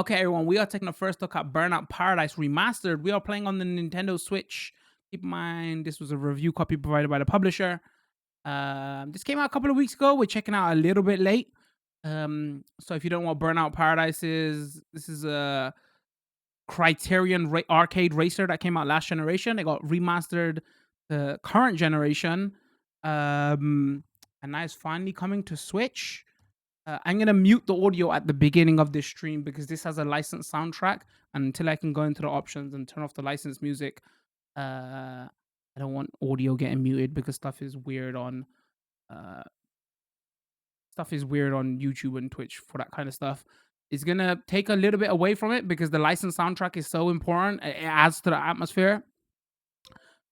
Okay, everyone, we are taking a first look at Burnout Paradise Remastered. We are playing on the Nintendo Switch. Keep in mind, this was a review copy provided by the publisher. This came out a couple of weeks ago. We're checking out a little bit late. So if you don't know what Burnout Paradise is, this is a Criterion arcade racer that came out last generation. They got remastered the current generation. And now it's finally coming to Switch. I'm gonna mute the audio at the beginning of this stream because this has a licensed soundtrack. And until I can go into the options and turn off the licensed music, I don't want audio getting muted because uh, stuff is weird on YouTube and Twitch for that kind of stuff. It's gonna take a little bit away from it because the licensed soundtrack is so important. It adds to the atmosphere.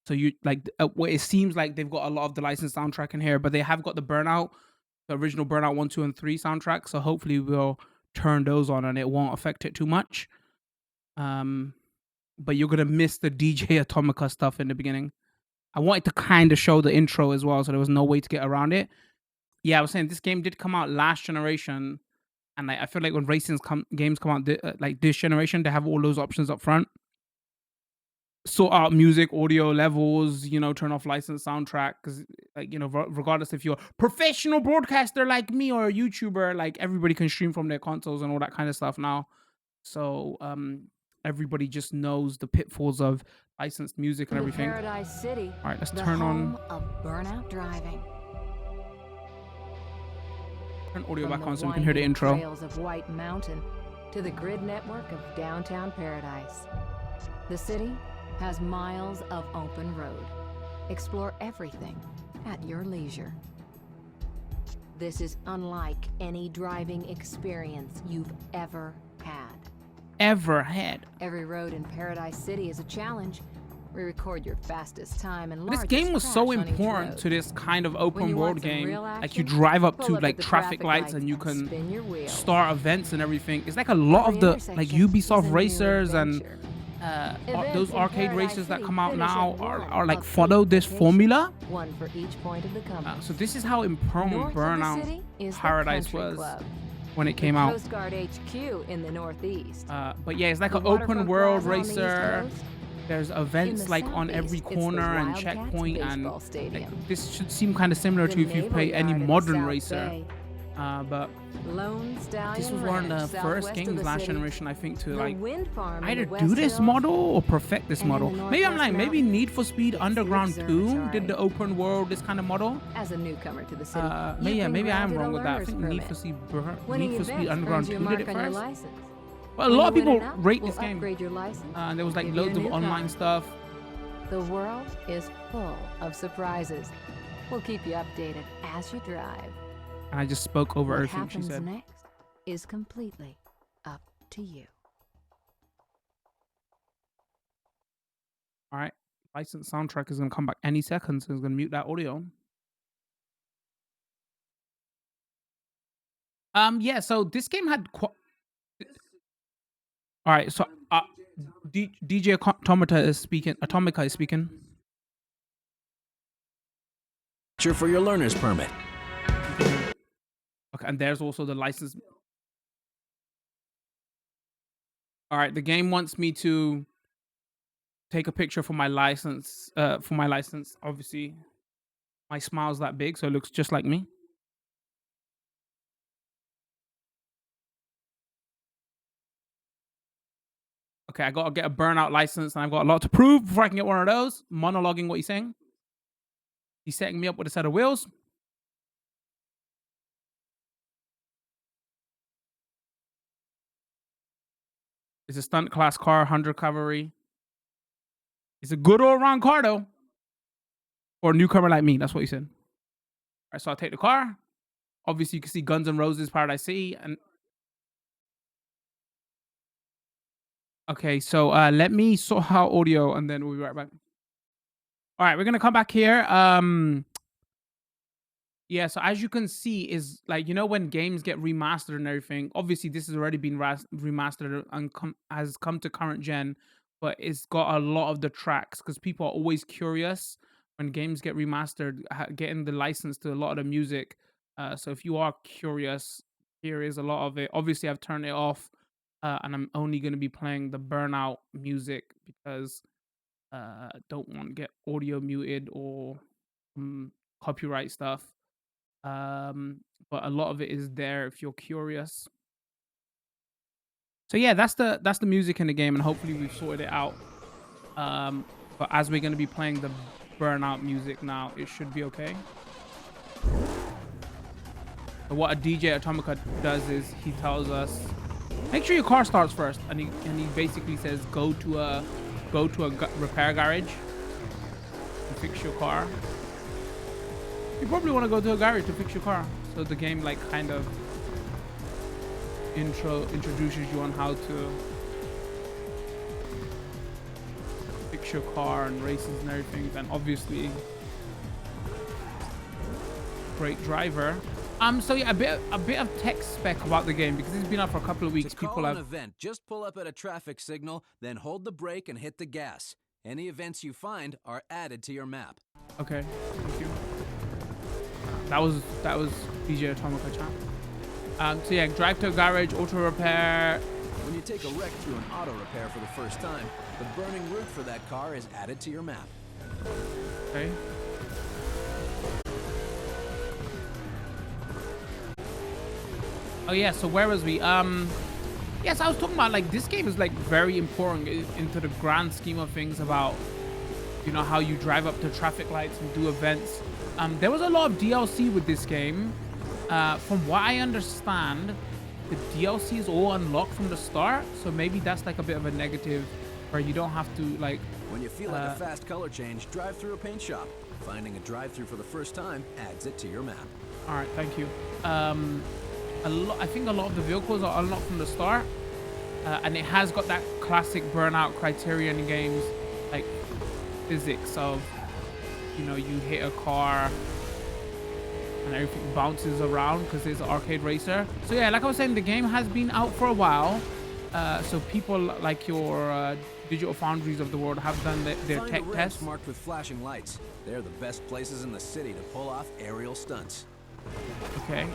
So you like what it seems like they've got a lot of the licensed soundtrack in here, but they have got the original Burnout 1, 2, and 3 soundtrack. So hopefully we'll turn those on and it won't affect it too much. But you're gonna miss the DJ Atomica stuff in the beginning. I wanted to kind of show the intro as well, so there was no way to get around it. Yeah, I was saying this game did come out last generation, and I feel like when games come out like this generation, they have all those options up front. Sort out music, audio levels, turn off licensed soundtrack because, like, regardless if you're a professional broadcaster like me or a YouTuber, like everybody can stream from their consoles and all that kind of stuff now. So everybody just knows the pitfalls of licensed music and everything. Paradise City. All right, let's the turn home on of burnout driving. turn audio From back on so we can hear the winding intro. Trails of White Mountain to the grid network of downtown Paradise. The city has miles of open road. Explore everything at your leisure. This is unlike any driving experience you've ever had. Every road in Paradise City is a challenge. We record your fastest time and This largest game was so crash on each important road. to this kind of When open you world want some game. real Like you action, drive up pull to up like at the traffic lights and you can spin your wheels. start events and everything. It's like a lot of Every the intersection like is a Ubisoft new racers and adventure. those Events in arcade Paradise races that City come out finish now at are like of follow 8 this locations, formula. one for each point of the compass. So this is how important North of the Burnout city is the Paradise Country was Club, when it the came out. Coast Guard HQ in the northeast. But yeah, it's like The an open waterfront world plaza on the East racer. Coast. There's In events the like on every southeast, it's the corner and Wildcats checkpoint, and baseball stadium. like, this should seem kind of similar The to if you Naval play any Yard in the modern South racer. Bay. But Lone Stallion this was one Ranch, of the first southwest of games the last city. generation, I think, to The like wind farm in either the do West this Hills. model or perfect this And in model. the Maybe I'm Northwest lying. Maybe Mountains, Need for Speed Underground 2 observatory. did the open world, this kind of model. As a newcomer to the city, Maybe I am granted a wrong with that. I learner's think permit. Winning Need for Speed events Underground earns you a 2 did mark it on your first. license. But a When lot you of win people enough, rate we'll this game. upgrade your license. There was like Give you a loads of new online car. stuff. The world is full of surprises. We'll keep you updated as you drive. And I just spoke over What everything she happens said. next is completely up to you. All right. Licensed soundtrack is going to come back any second, so it's going to mute that audio. Yeah, so this game had all right, so DJ Atomica is speaking. For your learner's permit. Okay, and there's also the license. All right, the game wants me to take a picture for my license. Obviously, my smile's that big, so it looks just like me. Okay, I gotta get a burnout license, and I've got a lot to prove before I can get one of those. Monologuing what he's saying. He's setting me up with a set of wheels. It's a stunt class car, 100 cavalry. It's a good all-around car, though. For a newcomer like me, that's what he said. All right, so I'll take the car. Obviously, you can see Guns N' Roses, Paradise City, and okay, so let me sort out audio, and then we'll be right back. All right, we're gonna come back here. Yeah, so as you can see, is like when games get remastered and everything. Obviously, this has already been remastered and has come to current gen, but it's got a lot of the tracks because people are always curious when games get remastered, getting the license to a lot of the music. So if you are curious, here is a lot of it. Obviously, I've turned it off and I'm only going to be playing the Burnout music because don't want to get audio muted or copyright stuff. Um, but a lot of it is there if you're curious. So yeah, that's the music in the game, and hopefully we've sorted it out. But as we're going to be playing the Burnout music now, it should be okay. So what a DJ Atomica does is he tells us, make sure your car starts first, and he basically says go to a repair garage and fix your car. You probably want to go to a garage to fix your car. So the game like kind of introduces you on how to fix your car and races and everything. And obviously, great driver. So yeah, a bit of tech spec about the game because it's been out for a couple of weeks. To call an event, just pull up at a traffic signal, then hold the brake and hit the gas. Any events you find are added to your map. Okay, thank you. That was DJ Atomica chat. So yeah, drive to a garage, auto repair. When you take a wreck through an auto repair for the first time, the burning route for that car is added to your map. Okay. Oh yeah, so where was we? Yes, I was talking about like this game is like very important into the grand scheme of things about, you know, how you drive up to traffic lights and do events. There was a lot of DLC with this game. From what I understand, the DLC is all unlocked from the start, so maybe that's like a bit of a negative where you don't have to like... When you feel like a fast color change, drive through a paint shop. Finding a drive-through for the first time adds it to your map. All right, thank you. I think a lot of the vehicles are unlocked from the start, and it has got that classic Burnout Criterion games like physics of, you know, you hit a car and everything bounces around because it's an arcade racer. So yeah, like I was saying, the game has been out for a while, so people like your Digital Foundries of the world have done their tech tests. Marked with flashing lights. They're the best places in the city to pull off aerial stunts. Okay,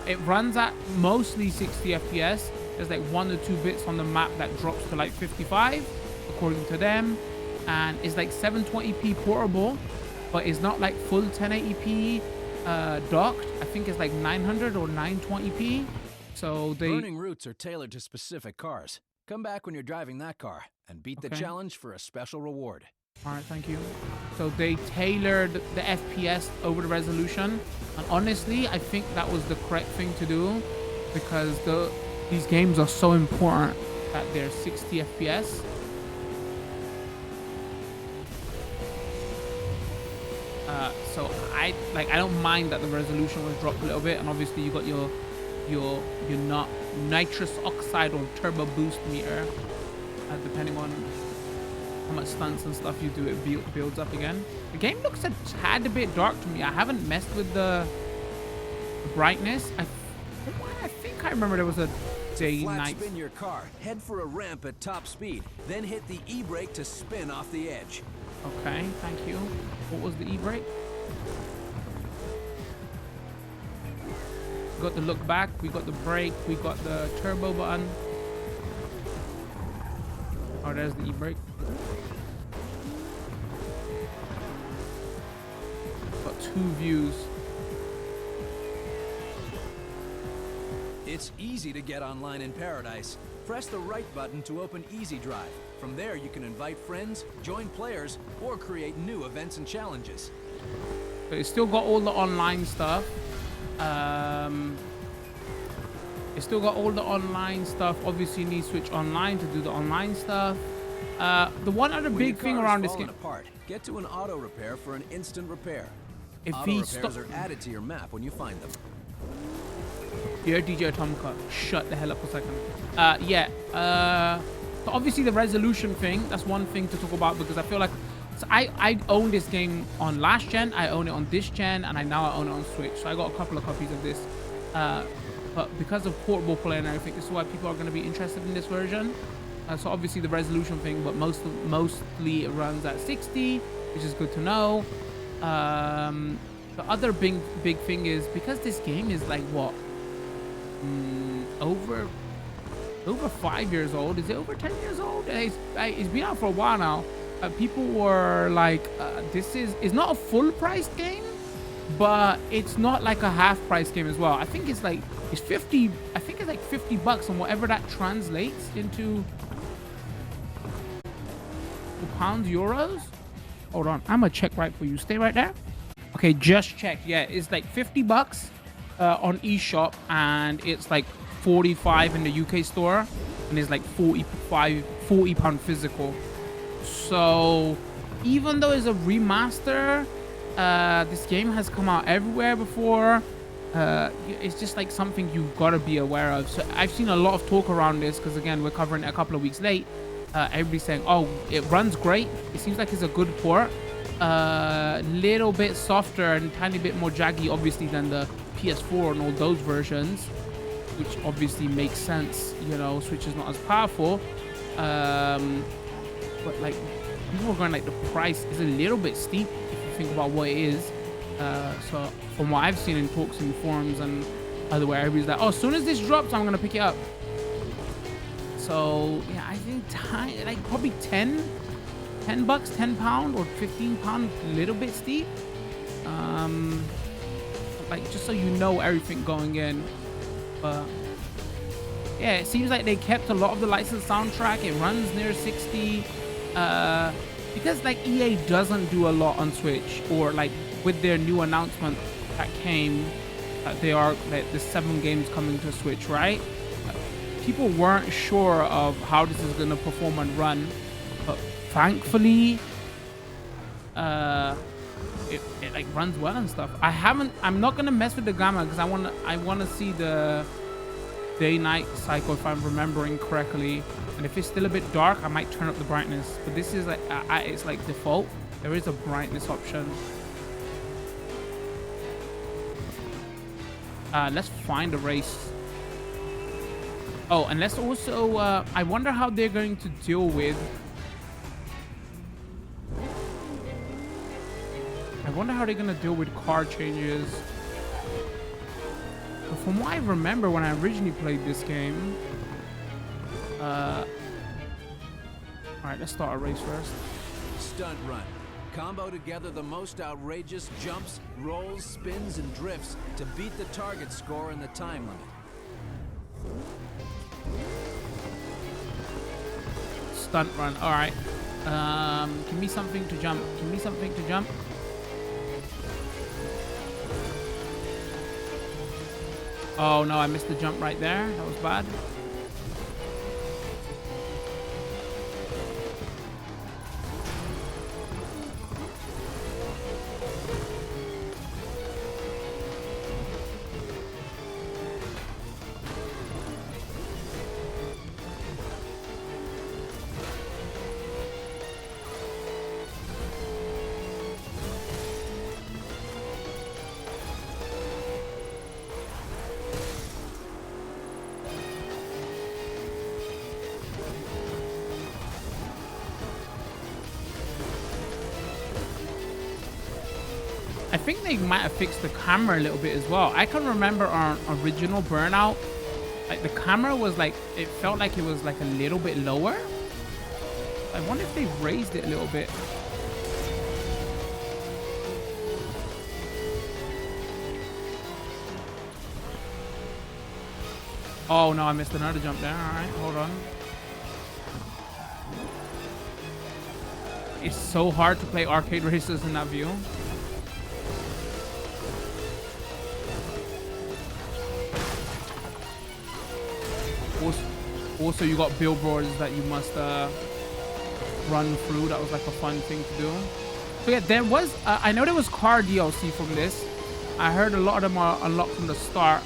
it runs at mostly 60 FPS. There's like 1 or 2 bits on the map that drops to like 55 according to them, and it's like 720p portable, but it's not like full 1080p docked. I think it's like 900 or 920p. So burning routes are tailored to specific cars. Come back when you're driving that car and beat the challenge for a special reward. All right, thank you. So they tailored the FPS over the resolution, and honestly, I think that was the correct thing to do because these games are so important that they're 60 FPS. So I don't mind that the resolution was dropped a little bit, and obviously you got your not nitrous oxide or turbo boost meter, depending on how much stunts and stuff you do, it builds up again. The game looks a tad bit dark to me. I haven't messed with the brightness. I think I remember there was a day-night. Spin your car, head for a ramp at top speed, then hit the e-brake to spin off the edge. Okay, thank you. What was the e-brake? We got the look back, we got the brake, we got the turbo button. Oh, there's the e-brake. Got 2 views. It's easy to get online in Paradise. Press the right button to open Easy Drive. From there, you can invite friends, join players, or create new events and challenges. But it's still got all the online stuff. It's still got all the online stuff. Obviously, you need to switch online to do the online stuff. The one other big thing around this game. Apart, get to an auto repair for an instant repair. If auto repairs are added to your map when you find them. Here, DJ Atomica, shut the hell up for a second. So obviously the resolution thing, that's one thing to talk about because I feel like I own this game on last gen, I own it on this gen, and now I own it on Switch. So I got a couple of copies of this. But because of portable play and everything, this is why people are going to be interested in this version. So obviously the resolution thing, but mostly it runs at 60, which is good to know. The other big thing is because this game is like what? Over over 5 years old. Is it over 10 years old? It's been out for a while now. People were like, it's not a full price game, but it's not like a half price game as well. I think it's like, it's 50, I think it's like $50 and whatever that translates into pounds, euros. Hold on, I'm gonna check right for you. Stay right there. Okay, just checked. Yeah, it's like $50 on eShop, and it's like 45 in the UK store, and it's like 40 pound physical. So even though it's a remaster, this game has come out everywhere before. It's just like something you've got to be aware of. So I've seen a lot of talk around this because, again, we're covering it a couple of weeks late. Everybody's saying, oh, it runs great. It seems like it's a good port. Little bit softer and tiny bit more jaggy, obviously, than the PS4 and all those versions, which obviously makes sense. You know, Switch is not as powerful. But like, people are going like, the price is a little bit steep if you think about what it is. So from what I've seen in talks and forums and otherwhere, everybody's like, oh, as soon as this drops, I'm gonna pick it up. So yeah, I think like probably 10 bucks, 10 pound or 15 pound, a little bit steep. Like, just so you know everything going in. But yeah, it seems like they kept a lot of the licensed soundtrack. It runs near 60. Because like EA doesn't do a lot on Switch, or like with their new announcement that came, they are like the 7 games coming to Switch, right? People weren't sure of how this is gonna perform and run, but thankfully, it like runs well and stuff. I'm not gonna mess with the gamma because I wanna see the day-night cycle if I'm remembering correctly. And if it's still a bit dark, I might turn up the brightness. But this is like, it's like default. There is a brightness option. Let's find a race. Oh, and let's also, I wonder how they're going to deal with, car changes. But from what I remember when I originally played this game, all right, let's start a race first. Stunt Run. Combo together the most outrageous jumps, rolls, spins, and drifts to beat the target score in the time limit. Stunt Run. All right. Give me something to jump. Oh no, I missed the jump right there. That was bad. I think they might have fixed the camera a little bit as well. I can remember on original Burnout, like the camera was like, it felt like it was like a little bit lower. I wonder if they raised it a little bit. Oh no, I missed another jump there. All right, hold on. It's so hard to play arcade races in that view. Also, you got billboards that you must run through. That was like a fun thing to do. So yeah, there was, I know there was car DLC from this. I heard a lot of them are unlocked from the start.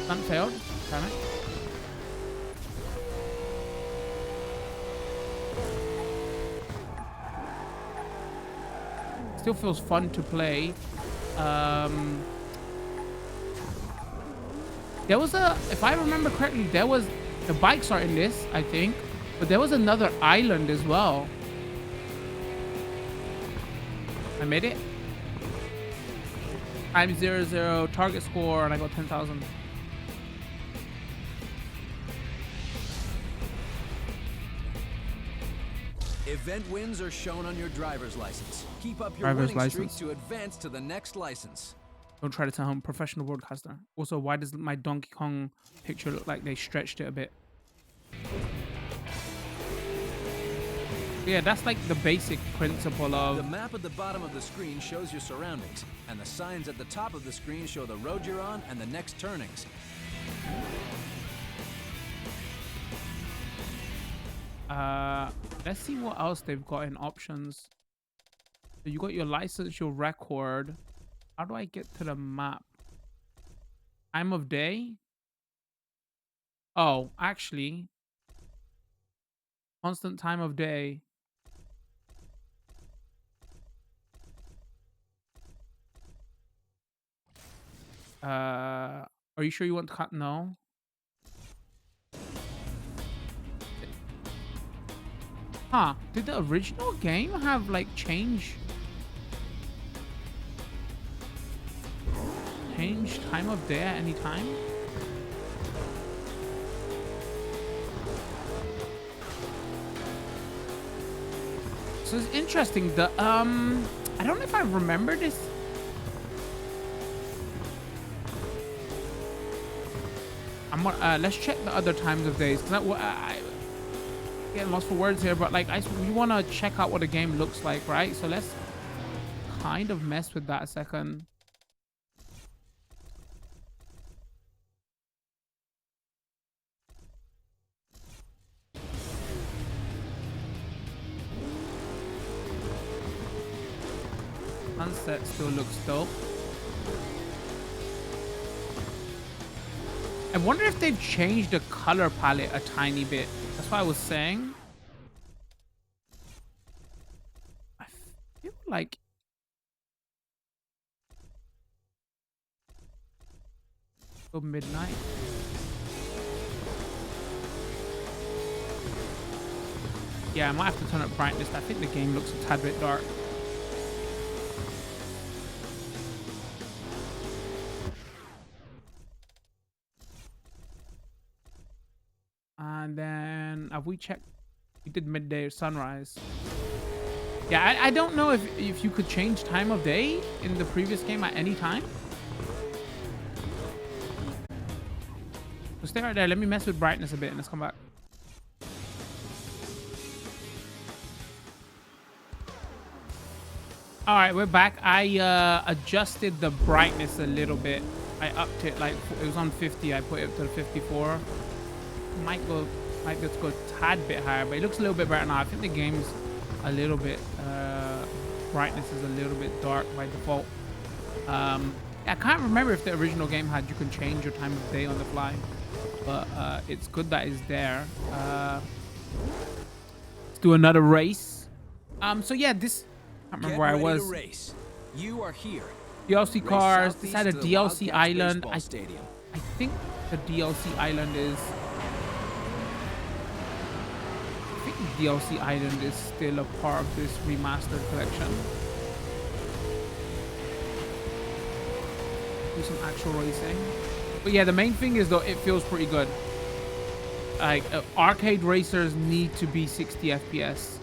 Stunt failed. Damn it. Still feels fun to play. There was if I remember correctly, the bikes are in this, I think, but there was another island as well. I made it. Time 0-0, target score, and I got 10,000. Event wins are shown on your driver's license. Keep up your Driver's winning streak license. to advance to the next license. Don't try to tell him professional broadcaster. Also, why does my Donkey Kong picture look like they stretched it a bit? Yeah, that's like the basic principle The of... map at the bottom of the screen shows your surroundings, and the signs at the top of the screen show the road you're on and the next turnings. Let's see what else they've got in options. So you got your license, your record. How do I get to the map? Time of day? Oh, actually, constant time of day. Are you sure you want to cut? No. Huh? Did the original game have like change time of day at any time? So it's interesting. The I don't know if I remember this. I'm let's check the other times of days, because I getting lost for words here, but like we want to check out what the game looks like, right? So let's kind of mess with that a second. Sunset still looks dope. I wonder if they've changed the color palette a tiny bit. That's what I was saying. I feel like go midnight. Yeah, I might have to turn up brightness. I think the game looks a tad bit dark. And then have we checked? We did midday or sunrise. Yeah, I don't know if you could change time of day in the previous game at any time. So stay right there. Let me mess with brightness a bit and let's come back. All right, we're back. I adjusted the brightness a little bit. I upped it, like it was on 50. I put it to 54. Might just go a tad bit higher, but it looks a little bit better now. I think the game's a little bit brightness is a little bit dark by default. I can't remember if the original game had you can change your time of day on the fly, but it's good that it's there. Let's do another race. So yeah, this I can't remember where I was. Race. You are here. DLC cars. This had a DLC Wildcats island. baseball stadium. I think the DLC island is. I think the DLC island is still a part of this remastered collection. Do some actual racing. But yeah, the main thing is though, it feels pretty good. Like arcade racers need to be 60 FPS.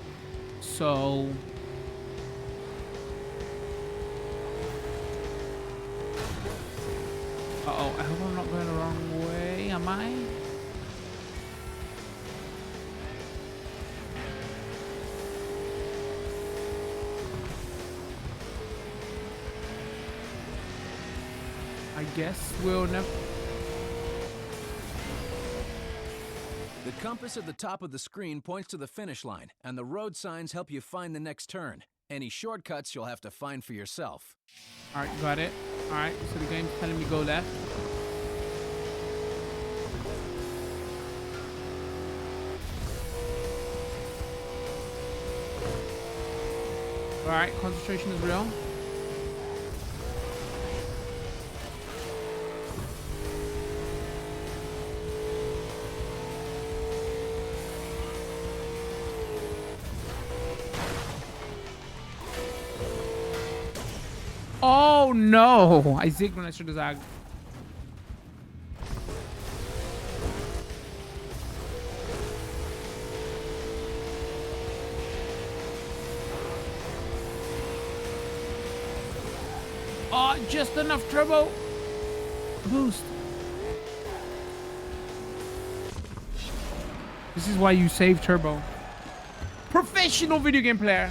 So. Uh-oh, I hope I'm not going the wrong way, am I? I guess we'll never... The compass at the top of the screen points to the finish line, and the road signs help you find the next turn. Any shortcuts you'll have to find for yourself. All right, got it. All right, so the game's telling me go left. All right, concentration is real. Oh no! I zigged when I should have zagged. Oh, just enough turbo boost. This is why you save turbo. Professional video game player.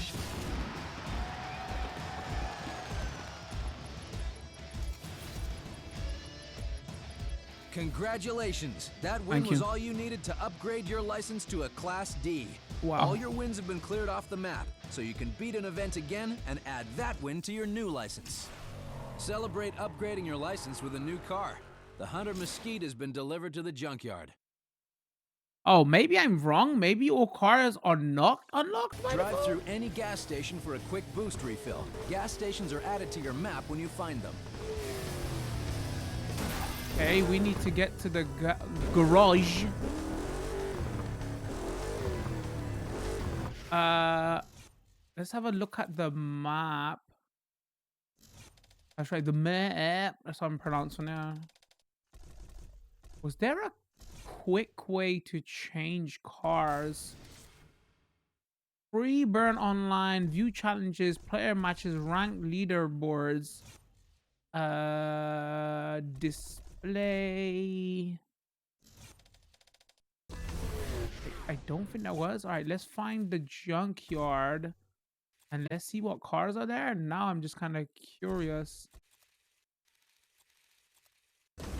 Congratulations! That win Thank was you. all you needed to upgrade your license to a Class D. Wow. All your wins have been cleared off the map, so you can beat an event again and add that win to your new license. Celebrate upgrading your license with a new car. The Hunter Mesquite has been delivered to the junkyard. Oh, maybe I'm wrong. Maybe all cars are not unlocked by Drive default? through any gas station for a quick boost refill. Gas stations are added to your map when you find them. Okay, we need to get to the garage. Let's have a look at the map. That's right, the map. That's how I'm pronouncing it. Was there a quick way to change cars? Free burn online, view challenges, player matches, rank leaderboards. Display. I don't think that was. All right, let's find the junkyard and let's see what cars are there. Now I'm just kind of curious. All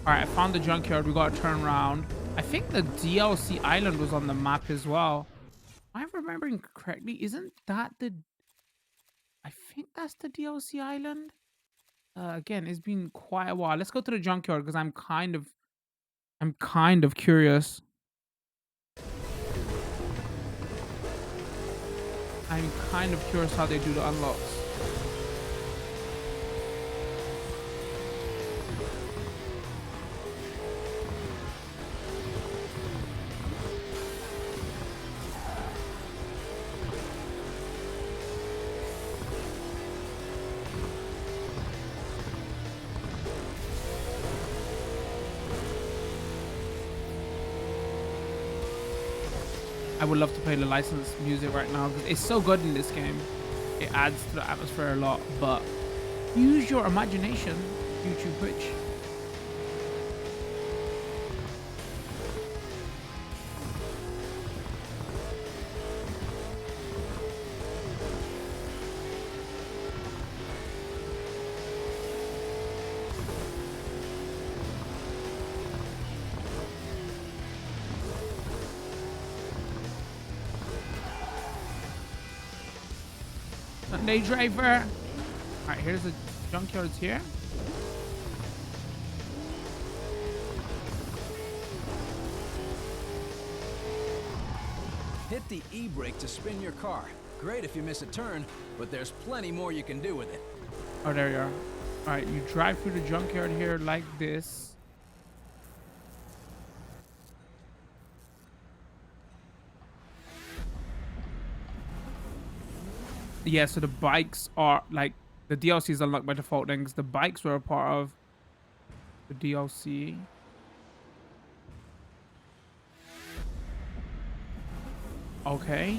right, I found the junkyard. We got to turn around. I think the DLC island was on the map as well. Am I remembering correctly? Isn't that the... I think that's the DLC island. Again, it's been quite a while. Let's go to the junkyard because I'm kind of curious. I'm kind of curious how they do the unlocks. I would love to play the licensed music right now because it's so good in this game. It adds to the atmosphere a lot, but use your imagination, YouTube Twitch. Sunday driver. All right, here's the junkyards here. Hit the E-brake to spin your car. Great if you miss a turn, but there's plenty more you can do with it. Oh, there you are. All right, you drive through the junkyard here like this. Yeah, so the bikes are like the DLC is unlocked by default then because the bikes were a part of the DLC. Okay.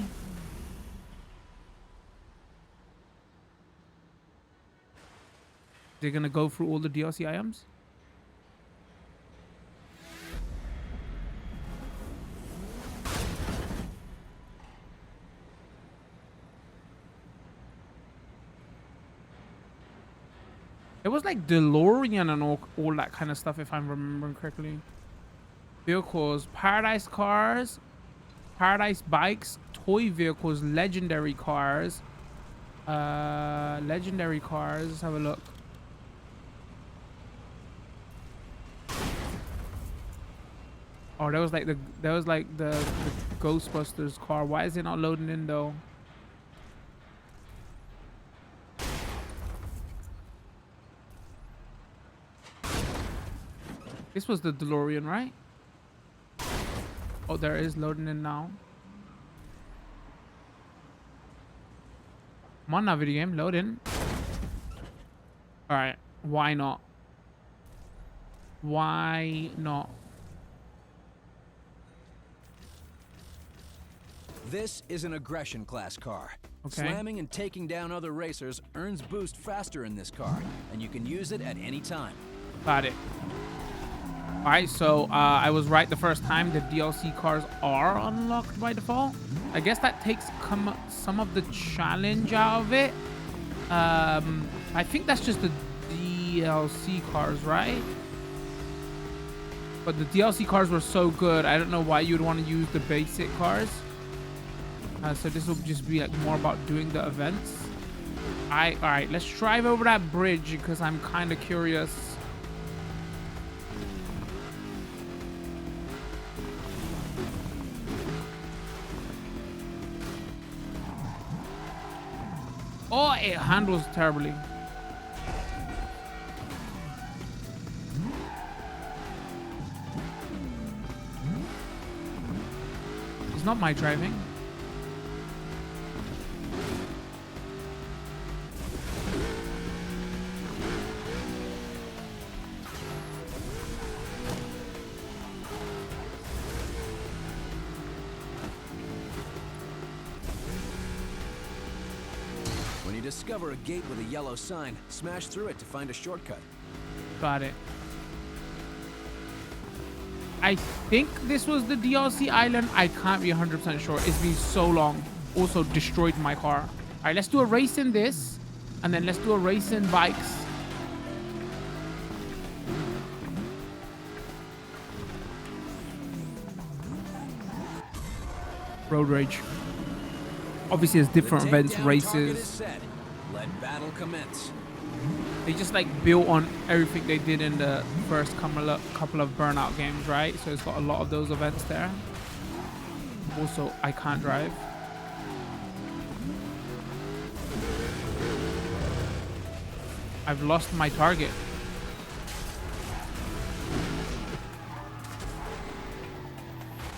They're gonna go through all the DLC items? It was like DeLorean and all that kind of stuff, if I'm remembering correctly. Vehicles, Paradise cars, Paradise bikes, toy vehicles, legendary cars. Legendary cars. Let's have a look. Oh, that was like the Ghostbusters car. Why is it not loading in though? This was the DeLorean, right? Oh, there is loading in now. Come on now, video game, load in. All right, why not? Why not? This is an aggression class car. Okay. Slamming and taking down other racers earns boost faster in this car, and you can use it at any time. Got it. All right, so I was right the first time. The DLC cars are unlocked by default. I guess that takes some of the challenge out of it. I think that's just the DLC cars, right? But the DLC cars were so good. I don't know why you'd want to use the basic cars. So this will just be like more about doing the events. All right, let's drive over that bridge because I'm kind of curious. Oh, it handles terribly. It's not my driving. When you discover a gate with a yellow sign, smash through it to find a shortcut. Got it. I think this was the DLC island. I can't be 100% sure. It's been so long. Also destroyed my car. All right, let's do a race in this. And then let's do a race in bikes. Road rage. Obviously, there's different events, races. Let battle commence. They just like built on everything they did in the first couple of Burnout games, right? So it's got a lot of those events there. Also, I can't drive. I've lost my target.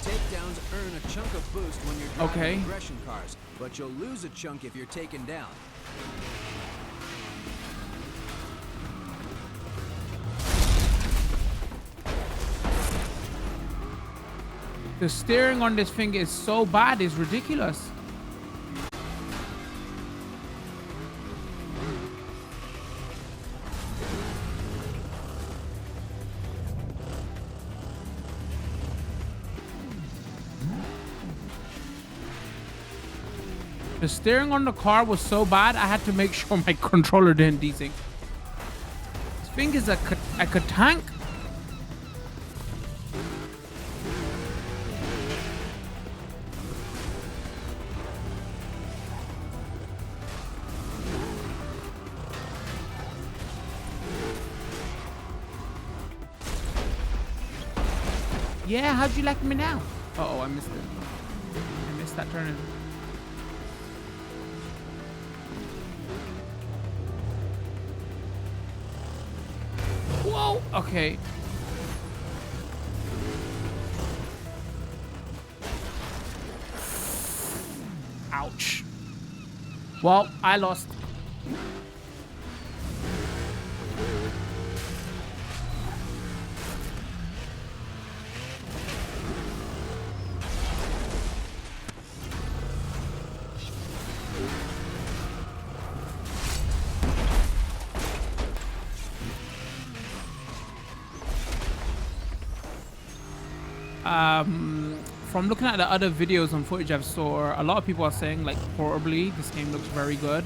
Takedowns earn a chunk of boost when you're driving Okay. aggression cars, but you'll lose a chunk if you're taken down. The steering on this thing is so bad, it's ridiculous. The steering on the car was so bad, I had to make sure my controller didn't desync. This thing is like a tank. Yeah, how'd you like me now? Uh-oh, I missed it. I missed that turn. Whoa! Okay. Ouch. Well, I lost. From looking at the other videos and footage I've saw, a lot of people are saying like horribly this game looks very good.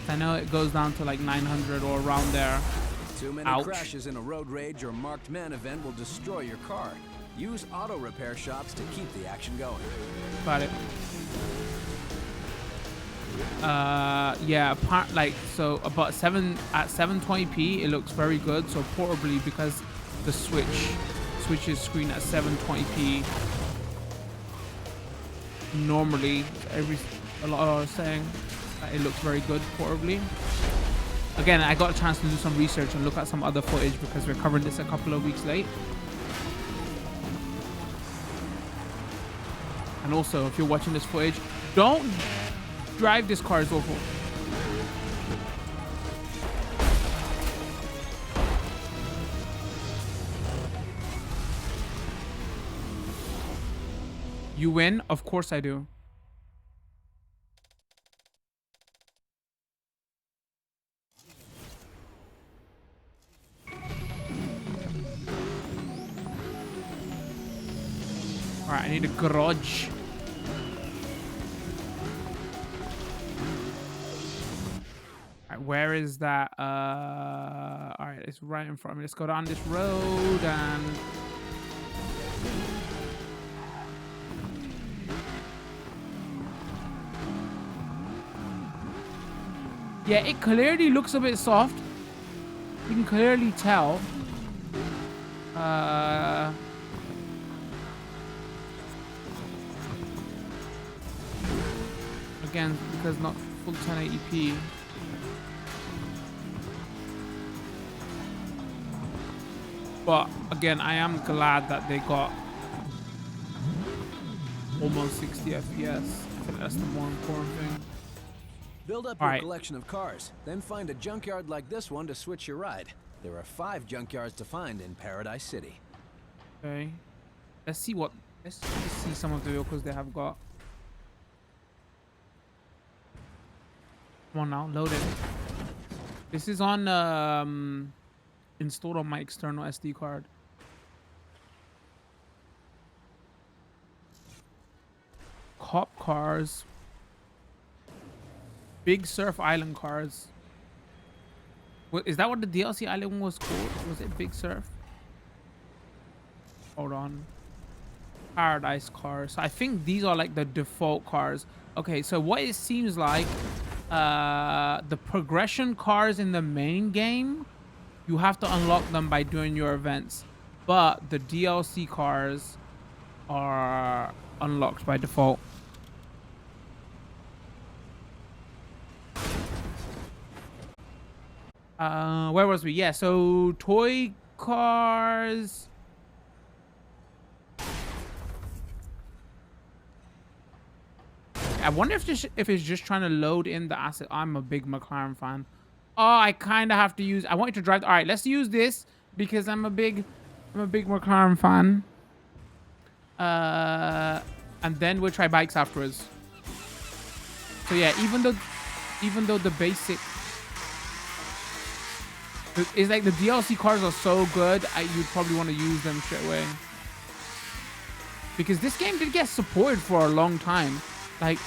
I know it goes down to like 900 or around there. Too many Ouch. crashes in a road rage or marked man event will destroy your car. Use auto repair shops to keep the action going. Got it. Yeah, like so about at 720p it looks very good. So portably, because the switches screen at 720p. Normally, a lot are saying that it looks very good portably. Again, I got a chance to do some research and look at some other footage because we're covering this a couple of weeks late. And also, if you're watching this footage, don't drive this car, it's awful. You win? Of course I do. All right, I need a garage. All right, where is that? All right, it's right in front of me. Let's go down this road and. Yeah, it clearly looks a bit soft. You can clearly tell. Again, because not full 1080p. But again, I am glad that they got almost 60 FPS. I think that's the more important thing. Build up your collection of cars, then find a junkyard like this one to switch your ride. There are 5 junkyards to find in Paradise City. Okay. Let's see some of the vehicles they have got. Come on now, load it. This is on installed on my external SD card. Cop cars. Big Surf Island cars. Is that what the DLC island was called? Was it Big Surf? Hold on. Paradise cars. So I think these are like the default cars. Okay, so what it seems like, the progression cars in the main game, you have to unlock them by doing your events. But the DLC cars are unlocked by default. Where was we? Yeah, so toy cars. I wonder if it's just trying to load in the asset. I'm a big McLaren fan. Oh, I kind of have to use. I want you to drive. All right, let's use this because I'm a big McLaren fan. And then we'll try bikes afterwards. So yeah, even though the basic. It's like the DLC cars are so good, you'd probably want to use them straight away. Because this game did get supported for a long time. Like,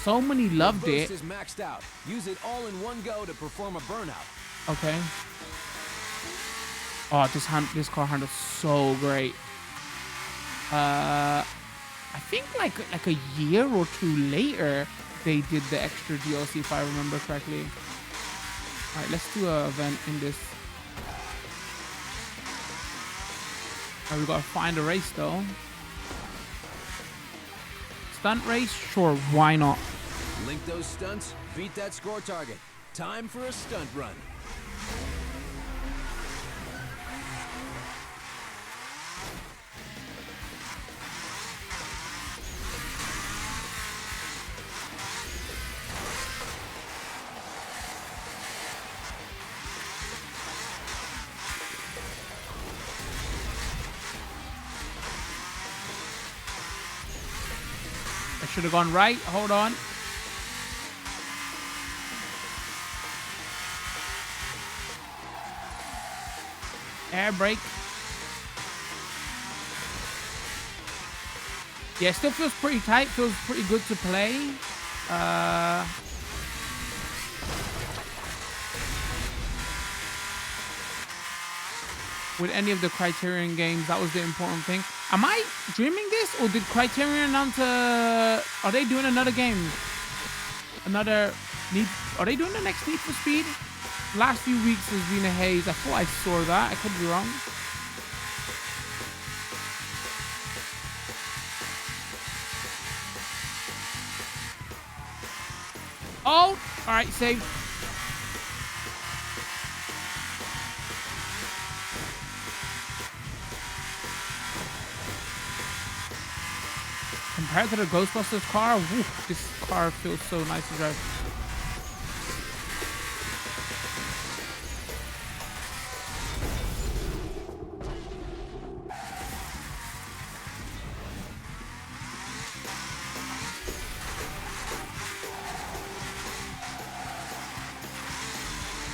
so many loved it. Boost is maxed out. Use it all in one go to perform a burnout. Okay. Oh, this car handles so great. I think like a year or 2 later, they did the extra DLC, if I remember correctly. All right, let's do an event in this. All right, we gotta find a race though. Stunt race? Sure, why not? Link those stunts, beat that score target. Time for a stunt run. I should have gone right. Hold on. Air brake. Yeah, it still feels pretty tight. Feels pretty good to play. With any of the Criterion games, that was the important thing. Am I dreaming this, or did Criterion announce are they doing another game? Are they doing the next Need for Speed? Last few weeks has been a haze. I thought I saw that. I could be wrong. Oh, all right, save. Compared to the Ghostbusters car, woo, this car feels so nice to drive.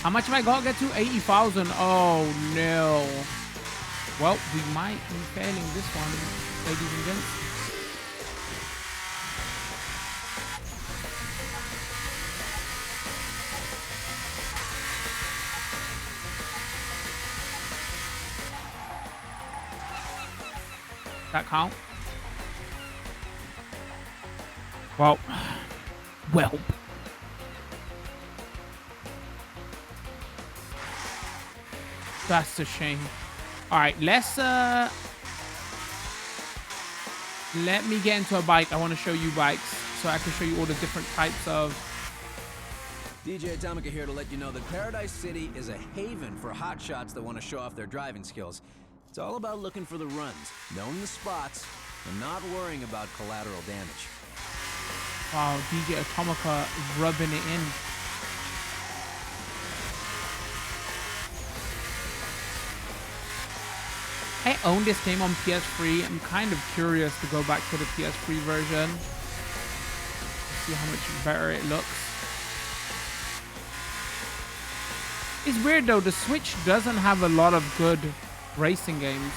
How much have I got to get to? 80,000. Oh no. Well, we might be failing this one, ladies and gents. That count? Well, well. That's a shame. All right, let's let me get into a bike. I want to show you bikes so I can show you all the different types of. DJ Atomica here to let you know that Paradise City is a haven for hotshots that want to show off their driving skills. It's all about looking for the runs, knowing the spots, and not worrying about collateral damage. Wow, DJ Atomica rubbing it in. I own this game on PS3. I'm kind of curious to go back to the PS3 version. See how much better it looks. It's weird though, the Switch doesn't have a lot of good racing games.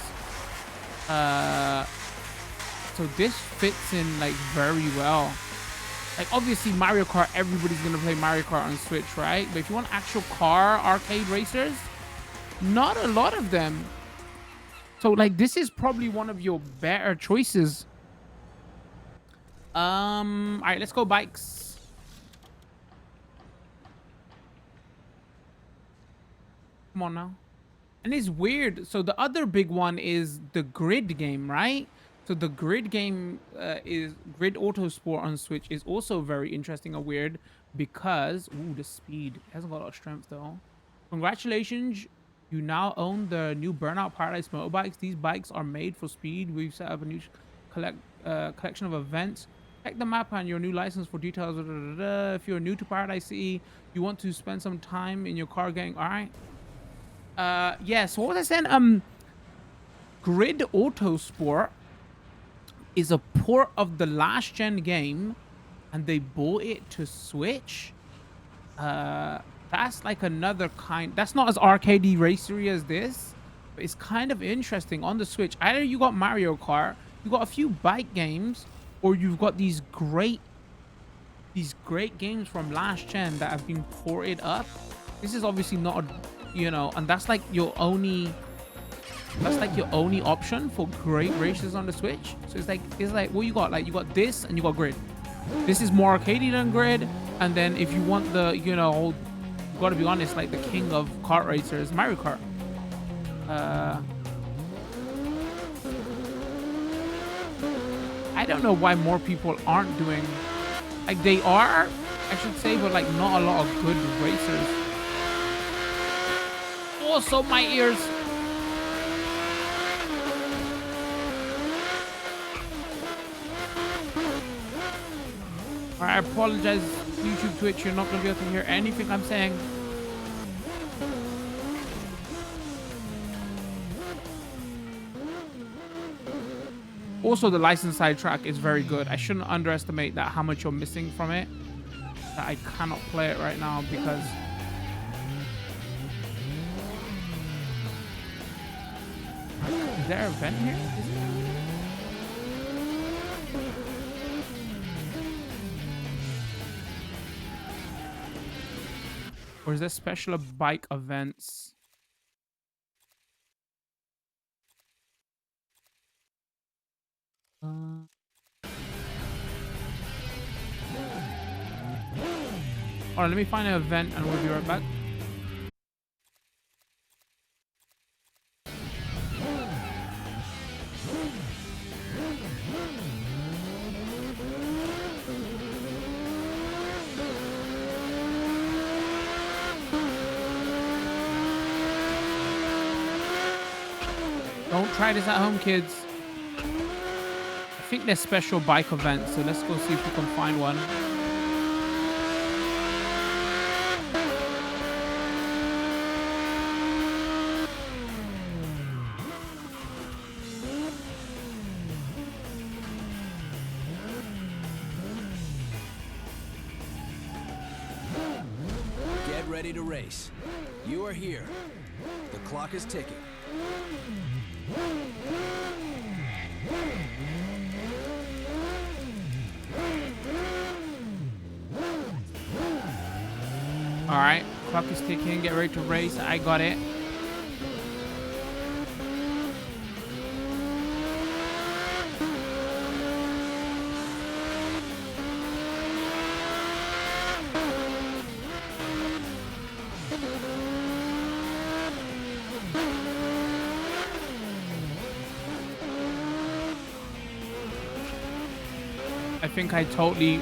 So this fits in like very well. Like obviously Mario Kart, everybody's gonna play Mario Kart on Switch, right? But if you want actual car arcade racers, not a lot of them. So like this is probably one of your better choices. All right, let's go bikes. Come on now. And it's weird. So the other big one is the grid game, right? So the grid game is Grid Autosport on Switch is also very interesting and weird because the speed. It hasn't got a lot of strength though. Congratulations. You now own the new Burnout Paradise motorbikes. These bikes are made for speed. We've set up a new collection of events. Check the map and your new license for details. If you're new to Paradise City, you want to spend some time in your car getting... All right. Yeah, so what was I saying? Grid Autosport is a port of the last gen game, and they bought it to Switch. That's like another kind. That's not as arcadey racery as this, but it's kind of interesting on the Switch. Either you got Mario Kart, you got a few bike games, or you've got these great games from last gen that have been ported up. This is obviously not, and that's like your only option for great races on the Switch. So it's like what you got. Like you got this and you got Grid. This is more arcadey than Grid, and then if you want the gotta be honest, like the king of kart racers, Mario Kart. I don't know why more people aren't doing, like they are, I should say, but like not a lot of good racers. Also my ears. Alright, I apologize, YouTube, Twitch, you're not gonna be able to hear anything I'm saying. Also, the license side track is very good. I shouldn't underestimate that, how much you're missing from it. That I cannot play it right now because... Is there a vent here? Or is there special bike events? Alright, let me find an event and we'll be right back. Don't try this at home, kids. I think there's special bike events, so let's go see if we can find one. Get ready to race. You are here. The clock is ticking. All right, clock is ticking. Get ready to race. I got it. I think I totally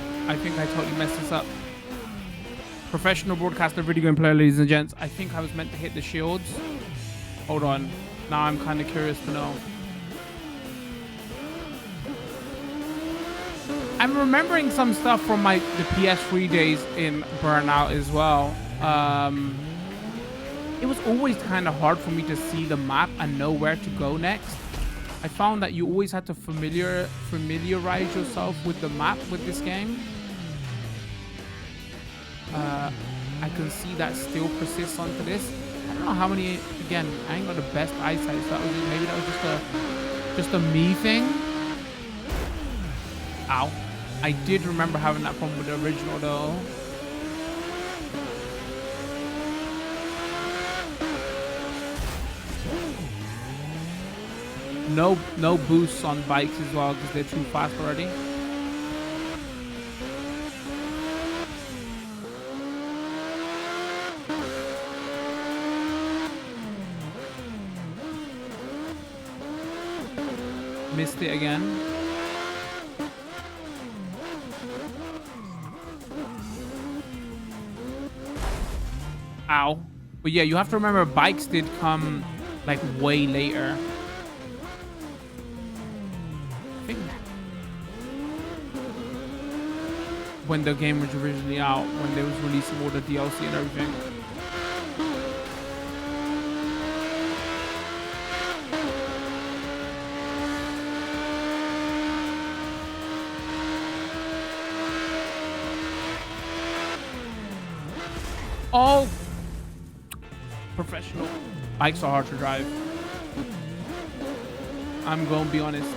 messed this up. Professional broadcaster, video game player, ladies and gents. I think I was meant to hit the shields. Hold on. Now I'm kind of curious to know. I'm remembering some stuff from the PS3 days in Burnout as well. It was always kind of hard for me to see the map and know where to go next. I found that you always had to familiarize yourself with the map with this game. I can see that still persists onto this. I don't know how many. Again, I ain't got the best eyesight, so maybe that was just a me thing. Ow! I did remember having that problem with the original though. No boosts on bikes as well because they're too fast already. Missed it again. Ow. But yeah, you have to remember bikes did come like way later. I think when the game was originally out, when they was releasing all the DLC and everything. Oh, professional. Bikes are hard to drive. I'm gonna be honest.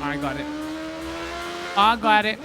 I got it. I got it.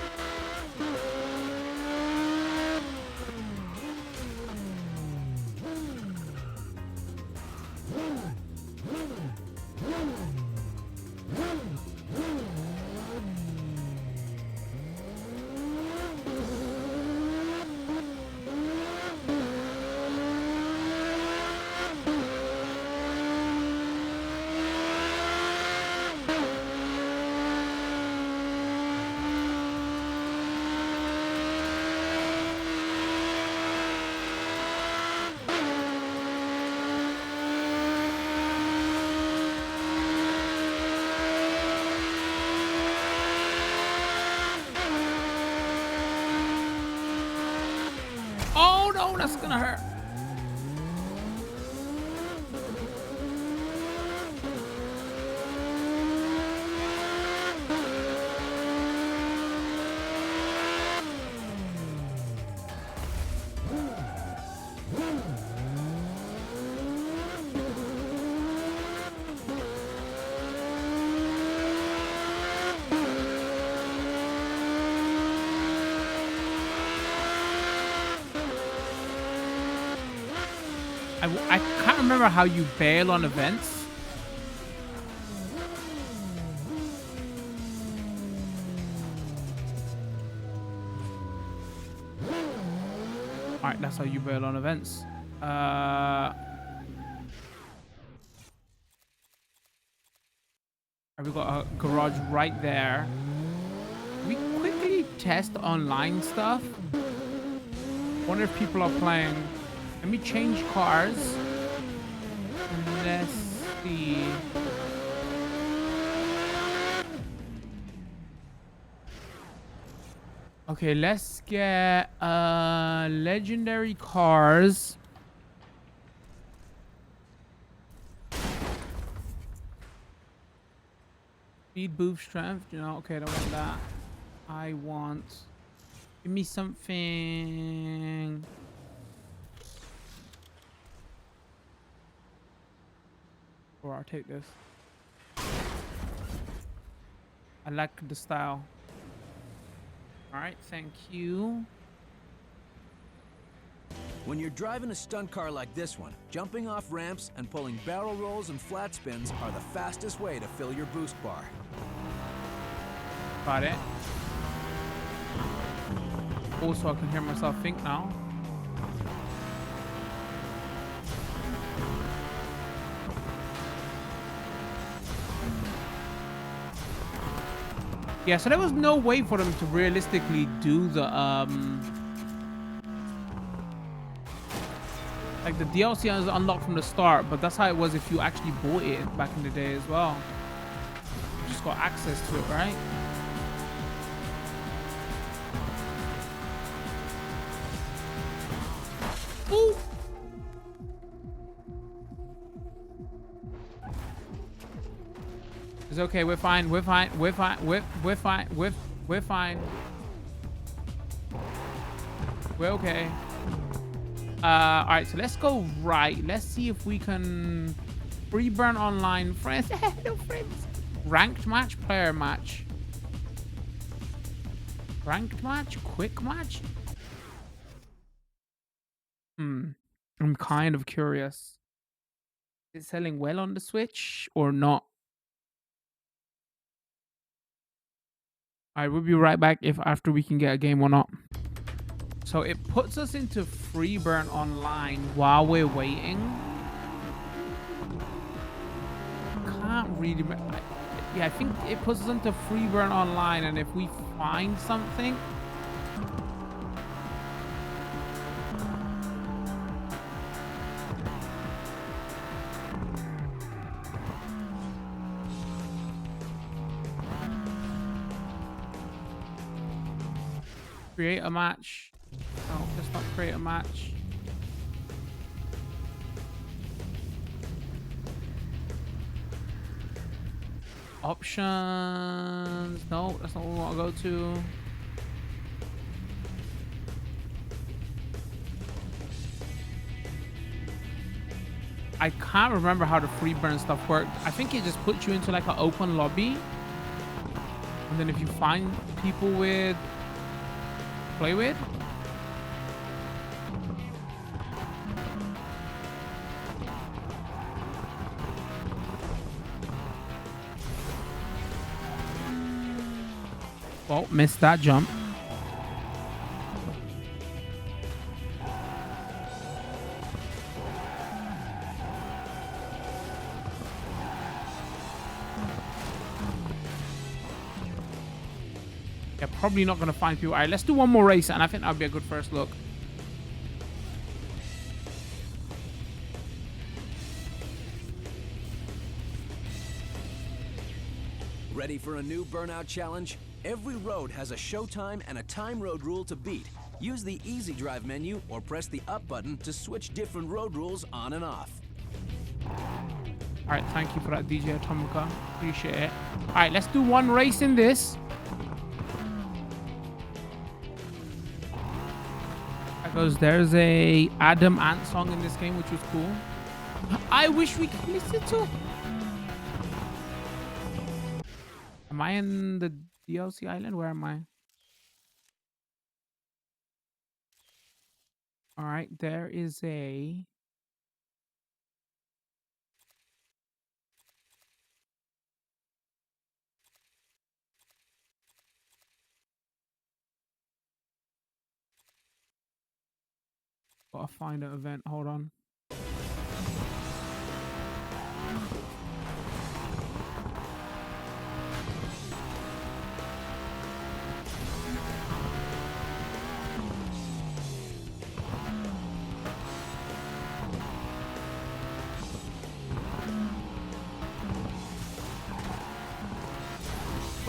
Oh no, that's gonna hurt. I can't remember how you bail on events. Alright, that's how you bail on events. I We got a garage right there. We quickly test online stuff. Wonder if people are playing. Let me change cars. And let's see. Okay, let's get legendary cars. Speed, boost, strength. You know, okay, I don't want that. I want. Give me something. Or I'll take this. I like the style. All right, thank you. When you're driving a stunt car like this one, jumping off ramps and pulling barrel rolls and flat spins are the fastest way to fill your boost bar. Got it. Also, I can hear myself think now. Yeah, so there was no way for them to realistically do the like the DLC is unlocked from the start, but that's how it was if you actually bought it back in the day as well. You just got access to it, right? Ooh. It's okay, we're fine, we're fine, we're fine, we're fine, we're fine. We're okay. Alright, so let's go right. Let's see if we can free burn online. Friends, hello friends. Ranked match, player match. Ranked match, quick match. I'm kind of curious. Is it selling well on the Switch or not? Alright, we'll be right back if after we can get a game or not. So it puts us into free burn online while we're waiting. Can't really. Yeah, I think it puts us into free burn online, and if we find something. Create a match. No, let's not create a match. Options. No, that's not what we want to go to. I can't remember how the free burn stuff worked. I think it just puts you into like an open lobby. And then if you find people with play with. Oh, missed that jump. Yeah, probably not going to find people. All right, let's do one more race, and I think that'll be a good first look. Ready for a new Burnout challenge? Every road has a showtime and a time road rule to beat. Use the Easy Drive menu or press the up button to switch different road rules on and off. All right, thank you for that, DJ Atomica. Appreciate it. All right, let's do one race in this. Because there's a Adam Ant song in this game, which was cool. I wish we could listen to. Am I in the DLC island? Where am I? All right, there is a. Gotta find an event. Hold on.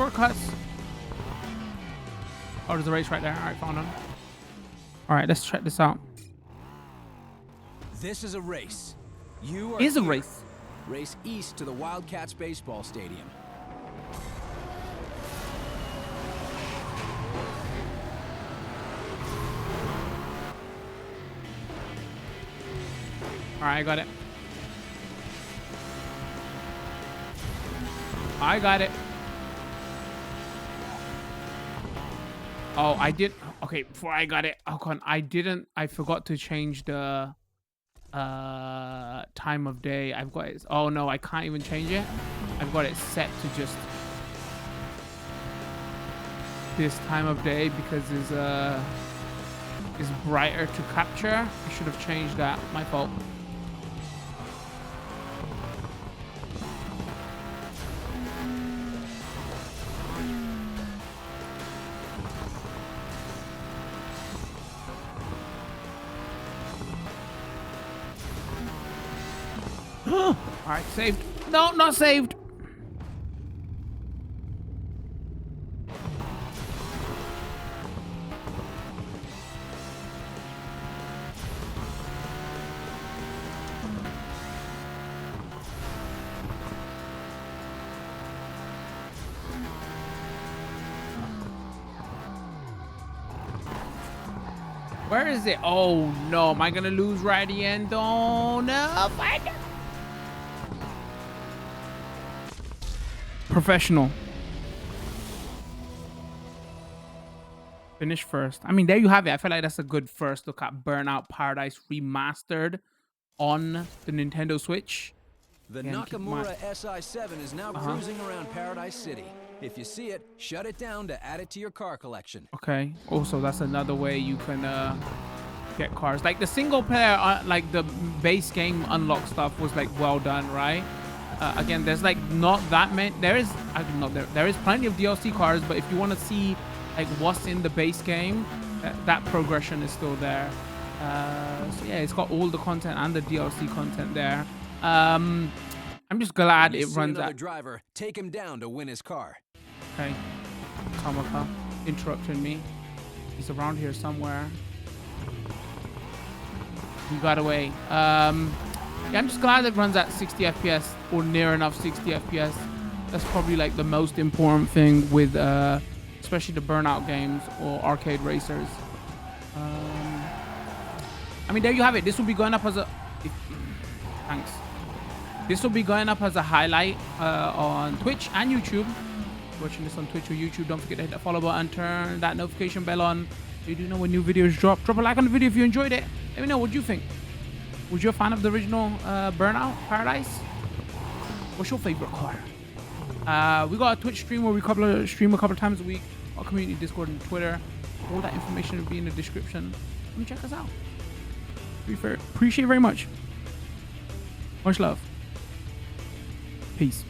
shortcuts. Oh, there's a race right there. All right, found him. All right, let's check this out. This is a race. You are Is a here. race. Race east to the Wildcats baseball stadium. All right, I got it. I got it. Oh, I did. Okay, before I got it, I forgot to change the time of day. I've got it. Oh no, I can't even change it. I've got it set to just this time of day because it's brighter to capture. I should have changed that. My fault. All right, saved. No, not saved. Where is it? Oh no, am I gonna lose right at the end? Oh no, find it. Professional. Finish first. I mean, there you have it. I feel like that's a good first look at Burnout Paradise Remastered on the Nintendo Switch. The Again, keep in Nakamura mind- SI7 is now cruising around Paradise City. If you see it, shut it down to add it to your car collection. Okay. Also, that's another way you can get cars. Like the single player, like the base game unlock stuff was like well done, right? Again, there's like not that many. There is plenty of DLC cars, but if you want to see like what's in the base game, that progression is still there. So yeah, it's got all the content and the DLC content there. I'm just glad When you it see runs another at. driver, take him down to win his car. Okay. Kamaka interrupting me. He's around here somewhere. He got away. Yeah, I'm just glad it runs at 60 FPS or near enough 60 FPS. That's probably like the most important thing with especially the Burnout games or arcade racers. I mean, there you have it. This will be going up as a... Thanks. This will be going up as a highlight on Twitch and YouTube. Watching this on Twitch or YouTube, don't forget to hit that follow button, turn that notification bell on so you do know when new videos drop. Drop a like on the video if you enjoyed it. Let me know what you think. Was you a fan of the original Burnout Paradise? What's your favorite car? We got a Twitch stream where we stream a couple of times a week. Our community Discord and Twitter. All that information will be in the description. Come check us out. Appreciate it very much. Much love. Peace.